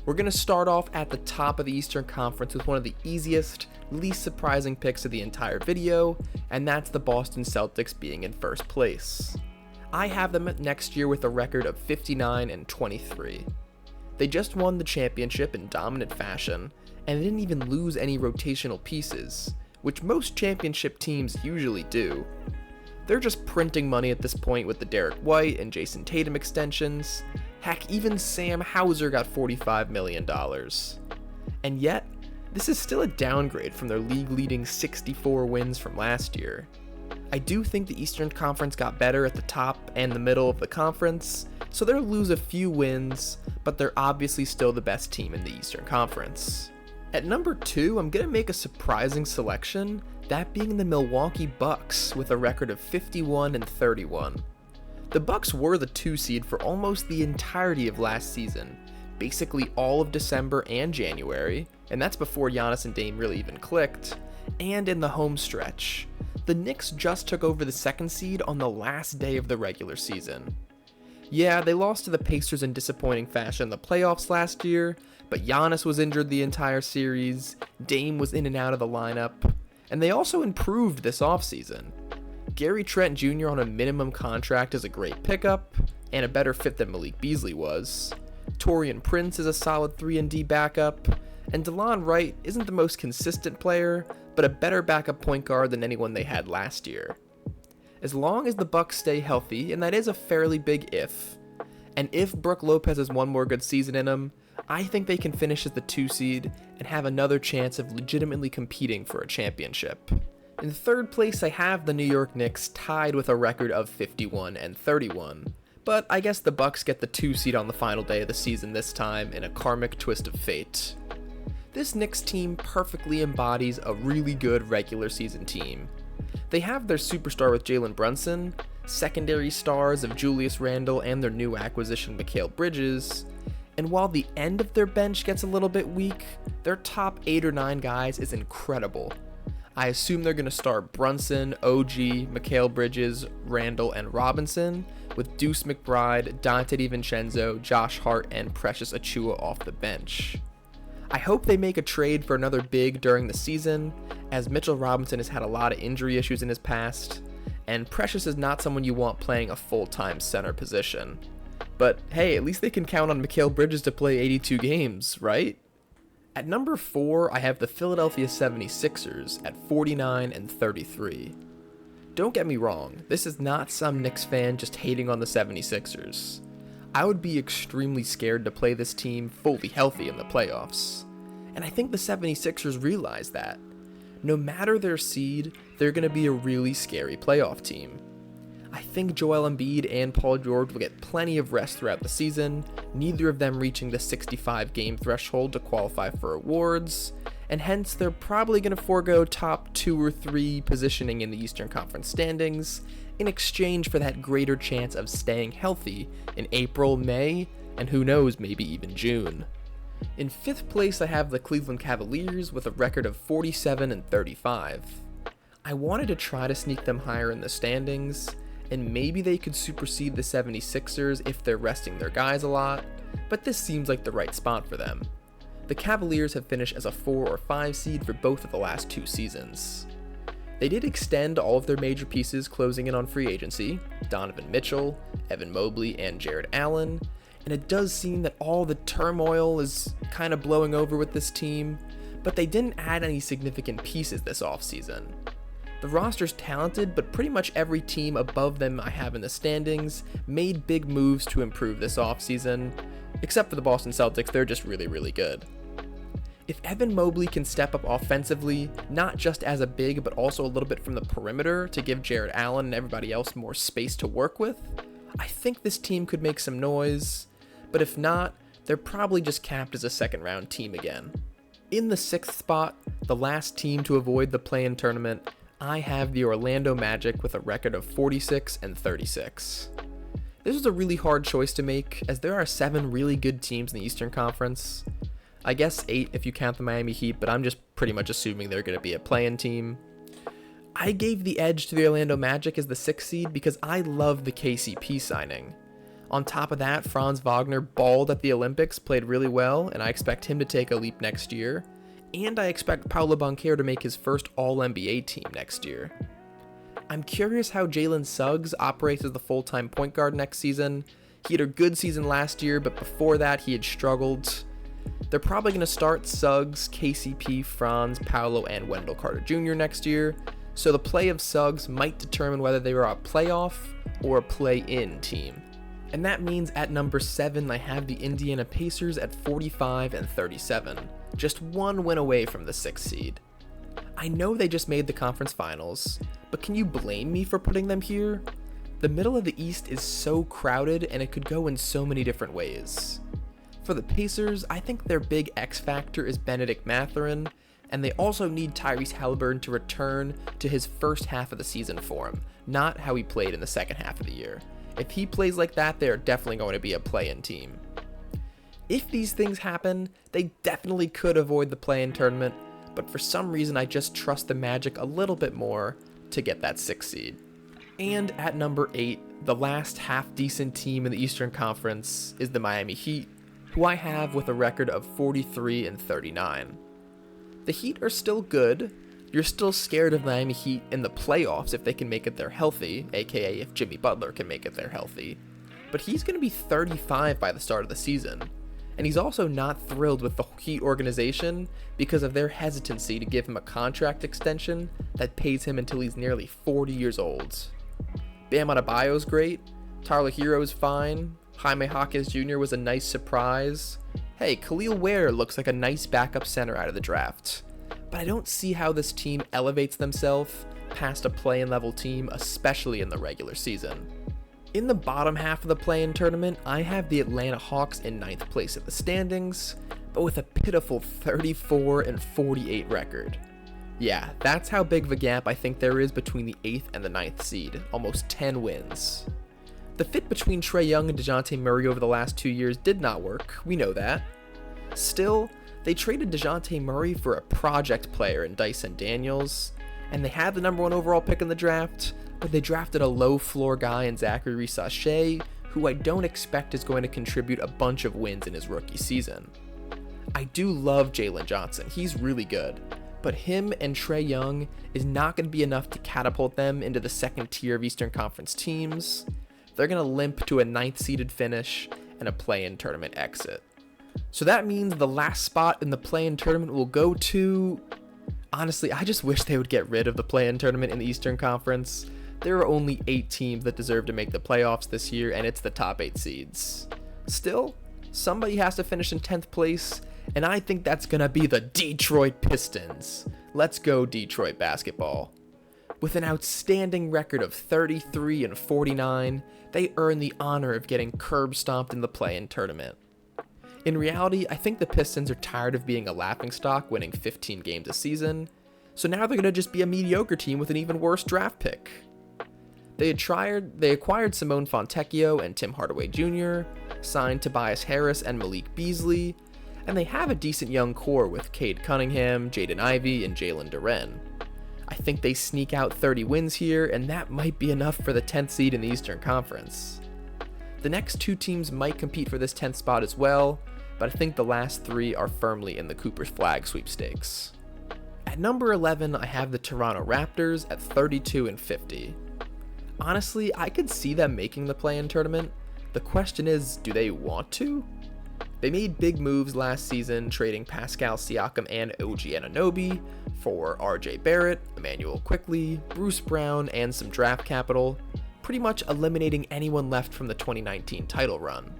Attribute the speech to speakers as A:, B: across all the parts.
A: We're going to start off at the top of the Eastern Conference with one of the easiest, least surprising picks of the entire video, and that's the Boston Celtics being in first place. I have them next year with a record of 59-23. They just won the championship in dominant fashion, and they didn't even lose any rotational pieces, which most championship teams usually do. They're just printing money at this point with the Derek White and Jason Tatum extensions. Heck, even Sam Hauser got $45 million. And yet, this is still a downgrade from their league-leading 64 wins from last year. I do think the Eastern Conference got better at the top and the middle of the conference, so they'll lose a few wins, but they're obviously still the best team in the Eastern Conference. At number 2, I'm going to make a surprising selection, that being the Milwaukee Bucks with a record of 51-31. The Bucks were the 2 seed for almost the entirety of last season, basically all of December and January, and that's before Giannis and Dame really even clicked, and in the home stretch. The Knicks just took over the 2nd seed on the last day of the regular season. Yeah, they lost to the Pacers in disappointing fashion in the playoffs last year, but Giannis was injured the entire series, Dame was in and out of the lineup, and they also improved this offseason. Gary Trent Jr. on a minimum contract is a great pickup, and a better fit than Malik Beasley was. Taurean Prince is a solid 3-and-D backup, and DeLon Wright isn't the most consistent player, but a better backup point guard than anyone they had last year. As long as the Bucks stay healthy, and that is a fairly big if, and if Brook Lopez has one more good season in him, I think they can finish as the 2 seed and have another chance of legitimately competing for a championship. In 3rd place, I have the New York Knicks tied with a record of 51-31, but I guess the Bucks get the 2 seed on the final day of the season this time in a karmic twist of fate. This Knicks team perfectly embodies a really good regular season team. They have their superstar with Jalen Brunson, secondary stars of Julius Randle and their new acquisition Mikal Bridges, and while the end of their bench gets a little bit weak, their top 8 or 9 guys is incredible. I assume they're going to start Brunson, OG, Mikal Bridges, Randle, and Robinson, with Deuce McBride, Dante DiVincenzo, Josh Hart, and Precious Achiuwa off the bench. I hope they make a trade for another big during the season, as Mitchell Robinson has had a lot of injury issues in his past, and Precious is not someone you want playing a full-time center position. But hey, at least they can count on Mikal Bridges to play 82 games, right? At number 4, I have the Philadelphia 76ers at 49-33. Don't get me wrong, this is not some Knicks fan just hating on the 76ers. I would be extremely scared to play this team fully healthy in the playoffs. And I think the 76ers realize that. No matter their seed, they're going to be a really scary playoff team. I think Joel Embiid and Paul George will get plenty of rest throughout the season, neither of them reaching the 65 game threshold to qualify for awards, and hence they're probably going to forego top 2 or 3 positioning in the Eastern Conference standings in exchange for that greater chance of staying healthy in April, May, and who knows, maybe even June. In 5th place, I have the Cleveland Cavaliers with a record of 47-35. I wanted to try to sneak them higher in the standings, and maybe they could supersede the 76ers if they're resting their guys a lot, but this seems like the right spot for them. The Cavaliers have finished as a 4 or 5 seed for both of the last 2 seasons. They did extend all of their major pieces closing in on free agency, Donovan Mitchell, Evan Mobley, and Jared Allen, and it does seem that all the turmoil is kind of blowing over with this team, but they didn't add any significant pieces this offseason. The roster's talented, but pretty much every team above them I have in the standings made big moves to improve this offseason, except for the Boston Celtics. They're just really, really good. If Evan Mobley can step up offensively, not just as a big, but also a little bit from the perimeter to give Jared Allen and everybody else more space to work with, I think this team could make some noise, but if not, they're probably just capped as a 2nd round team again. In the 6th spot, the last team to avoid the play-in tournament, I have the Orlando Magic with a record of 46-36. This was a really hard choice to make, as there are 7 really good teams in the Eastern Conference. I guess 8 if you count the Miami Heat, but I'm just pretty much assuming they're going to be a play-in team. I gave the edge to the Orlando Magic as the 6th seed because I love the KCP signing. On top of that, Franz Wagner balled at the Olympics, played really well, and I expect him to take a leap next year. And I expect Paolo Banchero to make his first All-NBA team next year. I'm curious how Jalen Suggs operates as the full-time point guard next season. He had a good season last year, but before that he had struggled. They're probably going to start Suggs, KCP, Franz, Paolo, and Wendell Carter Jr. next year, so the play of Suggs might determine whether they are a playoff or a play-in team. And that means at number 7, I have the Indiana Pacers at 45-37, just one win away from the 6th seed. I know they just made the conference finals, but can you blame me for putting them here? The middle of the East is so crowded and it could go in so many different ways. For the Pacers, I think their big X factor is Benedict Mathurin, and they also need Tyrese Haliburton to return to his first half of the season form, not how he played in the second half of the year. If he plays like that, they are definitely going to be a play-in team. If these things happen, they definitely could avoid the play-in tournament, but for some reason I just trust the Magic a little bit more to get that 6th seed. And at number 8, the last half-decent team in the Eastern Conference is the Miami Heat, who I have with a record of 43-39. The Heat are still good. You're still scared of Miami Heat in the playoffs if they can make it there healthy, aka if Jimmy Butler can make it there healthy. But he's going to be 35 by the start of the season. And he's also not thrilled with the Heat organization because of their hesitancy to give him a contract extension that pays him until he's nearly 40 years old. Bam Adebayo's great, Tyler Hero's fine, Jaime Jaquez Jr. was a nice surprise. Hey, Khalil Ware looks like a nice backup center out of the draft. But I don't see how this team elevates themselves past a play-in level team, especially in the regular season. In the bottom half of the play-in tournament, I have the Atlanta Hawks in 9th place at the standings, but with a pitiful 34-48 record. Yeah, that's how big of a gap I think there is between the 8th and the 9th seed, almost 10 wins. The fit between Trae Young and DeJounte Murray over the last 2 years did not work, we know that. Still, they traded DeJounte Murray for a project player in Dyson Daniels, and they had the number 1 overall pick in the draft, but they drafted a low-floor guy in Zachary Reese-Sachet, who I don't expect is going to contribute a bunch of wins in his rookie season. I do love Jalen Johnson, he's really good, but him and Trae Young is not going to be enough to catapult them into the second tier of Eastern Conference teams. They're going to limp to a 9th-seeded finish and a play-in tournament exit. So that means the last spot in the play-in tournament will go to... Honestly, I just wish they would get rid of the play-in tournament in the Eastern Conference. There are only 8 teams that deserve to make the playoffs this year, and it's the top 8 seeds. Still, somebody has to finish in 10th place, and I think that's gonna be the Detroit Pistons. Let's go Detroit basketball. With an outstanding record of 33-49, they earn the honor of getting curb-stomped in the play-in tournament. In reality, I think the Pistons are tired of being a laughingstock winning 15 games a season, so now they're going to just be a mediocre team with an even worse draft pick. They acquired Simone Fontecchio and Tim Hardaway Jr., signed Tobias Harris and Malik Beasley, and they have a decent young core with Cade Cunningham, Jaden Ivey, and Jalen Duren. I think they sneak out 30 wins here, and that might be enough for the 10th seed in the Eastern Conference. The next 2 teams might compete for this 10th spot as well, but I think the last 3 are firmly in the Cooper's Flag sweepstakes. At number 11, I have the Toronto Raptors at 32-50. Honestly, I could see them making the play-in tournament. The question is, do they want to? They made big moves last season, trading Pascal Siakam and OG Anunoby for RJ Barrett, Emmanuel Quickley, Bruce Brown, and some draft capital, pretty much eliminating anyone left from the 2019 title run.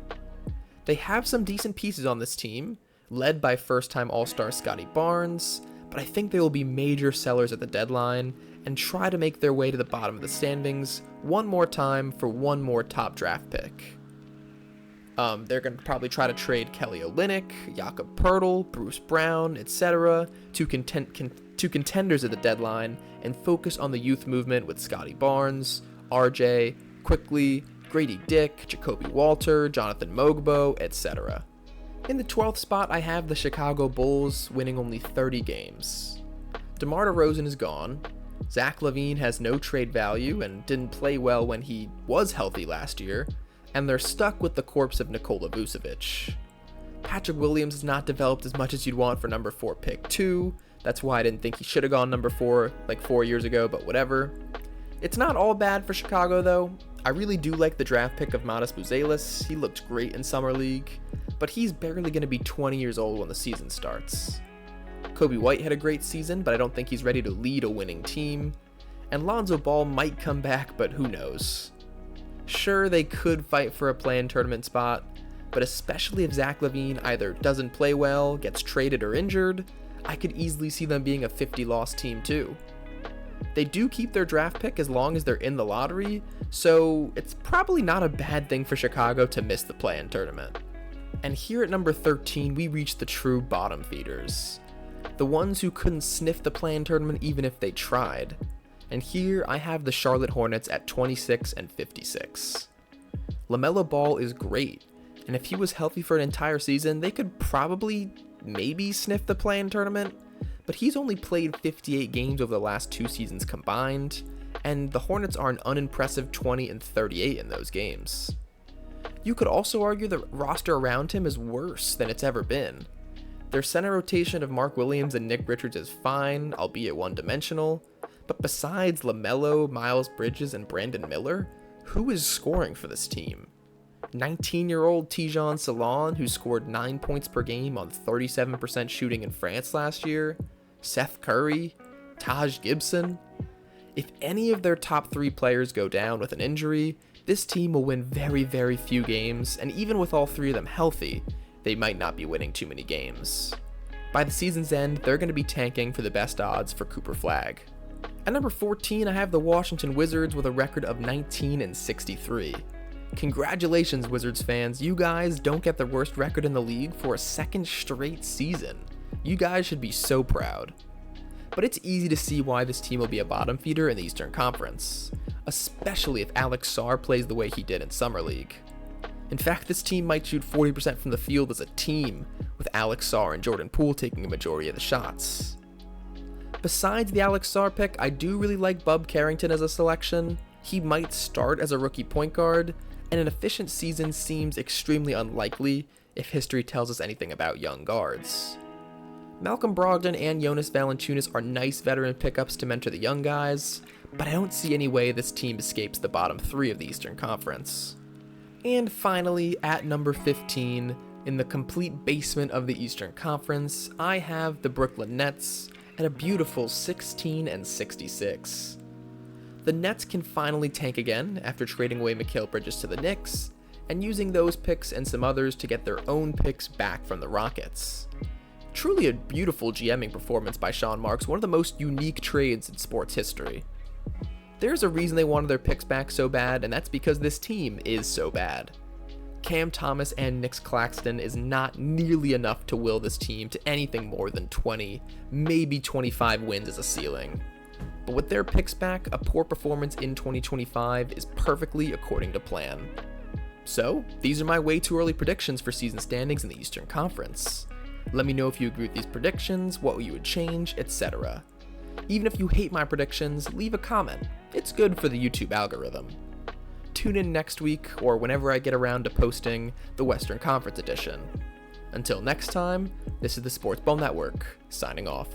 A: They have some decent pieces on this team, led by first-time All-Star Scotty Barnes, but I think they will be major sellers at the deadline and try to make their way to the bottom of the standings one more time for one more top draft pick. They're going to probably try to trade Kelly Olynyk, Jakob Poeltl, Bruce Brown, etc. to contenders at the deadline and focus on the youth movement with Scotty Barnes, RJ, Quickley, Grady Dick, Jacoby Walter, Jonathan Mogbo, etc. In the 12th spot, I have the Chicago Bulls winning only 30 games. DeMar DeRozan is gone. Zach LaVine has no trade value and didn't play well when he was healthy last year. and they're stuck with the corpse of Nikola Vucevic. Patrick Williams has not developed as much as you'd want for number 4 pick 2. That's why I didn't think he should have gone number 4 like 4 years ago, but whatever. It's not all bad for Chicago though. I really do like the draft pick of Matas Buzelis. He looked great in Summer League, but he's barely going to be 20 years old when the season starts. Kobe White had a great season, but I don't think he's ready to lead a winning team. And Lonzo Ball might come back, but who knows. Sure, they could fight for a play-in tournament spot, but especially if Zach LaVine either doesn't play well, gets traded, or injured, I could easily see them being a 50-loss team too. They do keep their draft pick as long as they're in the lottery, so it's probably not a bad thing for Chicago to miss the play-in tournament. And here at number 13, we reach the true bottom feeders. The ones who couldn't sniff the play-in tournament even if they tried. And here I have the Charlotte Hornets at 26 and 56. LaMelo Ball is great, and if he was healthy for an entire season, they could probably maybe sniff the play-in tournament, but he's only played 58 games over the last 2 seasons combined, and the Hornets are an unimpressive 20 and 38 in those games. You could also argue the roster around him is worse than it's ever been. Their center rotation of Mark Williams and Nick Richards is fine, albeit one-dimensional, but besides LaMelo, Miles Bridges, and Brandon Miller, who is scoring for this team? 19-year-old Tijon Salon, who scored 9 points per game on 37% shooting in France last year, Seth Curry, Taj Gibson. If any of their top 3 players go down with an injury, this team will win very, very few games, and even with all 3 of them healthy, they might not be winning too many games. By the season's end, they're going to be tanking for the best odds for Cooper Flagg. At number 14, I have the Washington Wizards with a record of 19 and 63. Congratulations, Wizards fans, you guys don't get the worst record in the league for a second straight season. You guys should be so proud. But it's easy to see why this team will be a bottom feeder in the Eastern Conference, especially if Alex Sarr plays the way he did in Summer League. In fact, this team might shoot 40% from the field as a team, with Alex Sarr and Jordan Poole taking a majority of the shots. Besides the Alex Sarr pick, I do really like Bub Carrington as a selection. He might start as a rookie point guard, and an efficient season seems extremely unlikely if history tells us anything about young guards. Malcolm Brogdon and Jonas Valanciunas are nice veteran pickups to mentor the young guys, but I don't see any way this team escapes the bottom 3 of the Eastern Conference. And finally, at number 15, in the complete basement of the Eastern Conference, I have the Brooklyn Nets at a beautiful 16 and 66. The Nets can finally tank again after trading away Mikal Bridges to the Knicks, and using those picks and some others to get their own picks back from the Rockets. Truly a beautiful GMing performance by Sean Marks, one of the most unique trades in sports history. There's a reason they wanted their picks back so bad, and that's because this team is so bad. Cam Thomas and Nick Claxton is not nearly enough to will this team to anything more than 20, maybe 25 wins as a ceiling. But with their picks back, a poor performance in 2025 is perfectly according to plan. So, these are my way too early predictions for season standings in the Eastern Conference. Let me know if you agree with these predictions, what you would change, etc. Even if you hate my predictions, leave a comment. It's good for the YouTube algorithm. Tune in next week, or whenever I get around to posting the Western Conference edition. Until next time, this is the Sports Ball Network, signing off.